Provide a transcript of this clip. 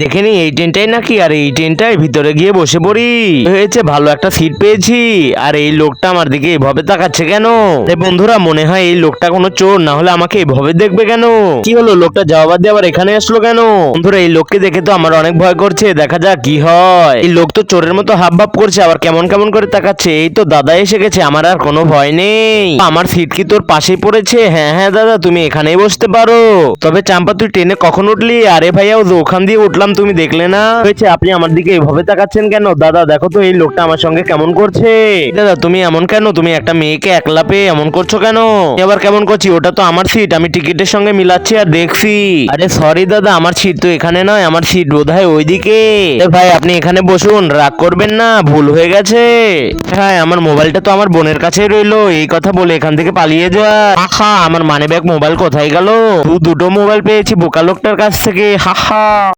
দেখেনি এই ট্রেনটাই নাকি, আর এই ট্রেনটাই ভিতরে গিয়ে বসে পড়ি। হয়েছে, ভালো একটা সিট পেয়েছি। আর এই লোকটা আমার দিকে এভাবে তাকাচ্ছে কেন? বন্ধুরা, মনে হয় এই লোকটা কোনো চোর, না হলে আমাকে এভাবে দেখবে কেন? কি হলো, লোকটা যাওয়ার দিয়ে আবার এখানে আসলো কেন? বন্ধুরা, এই লোককে দেখে তো আমার অনেক ভয় করছে, দেখা যাক কি হয়। এই লোক তো চোরের মতো হাব ভাব করছে, আবার কেমন কেমন করে তাকাচ্ছে। এই তো দাদা এসে গেছে, আমার আর কোনো ভয় নেই। আমার সিট কি তোর পাশেই পড়েছে? হ্যাঁ হ্যাঁ দাদা, তুমি এখানেই বসতে পারো। তবে চাম্পা, তুই ট্রেনে কখন উঠলি? আরে ভাইয়া, ওখান দিয়ে উঠলাম, তুমি দেখলে না? হয়েছে, আপনি আমার দিকে এভাবে তাকাচ্ছেন কেন? দাদা দেখো তো, এই লোকটা আমার সঙ্গে কেমন করছে। দাদা তুমি এমন কেন? তুমি একটা মেয়েকে একলা পেয়ে এমন করছো কেন? এবার কেমন করছি? ওটা তো আমার সিট, আমি টিকিটের সঙ্গে মিলাচ্ছি আর দেখছি। আরে সরি দাদা, আমার সিট তো এখানে নয়, আমার সিট বোধহয় ওইদিকে। ভাই আপনি এখানে বসুন, রাগ করবেন না, ভুল হয়ে গেছে। হ্যাঁ, আমার মোবাইলটা তো আমার বোনের কাছেই রইলো, এই কথা বলে এখান থেকে পালিয়ে যা। আহা, আমার মানি ব্যাগ মোবাইল কোথায় গেল? দুটো মোবাইল পেয়েছি বোকা লোকটার কাছ থেকে, হাহা।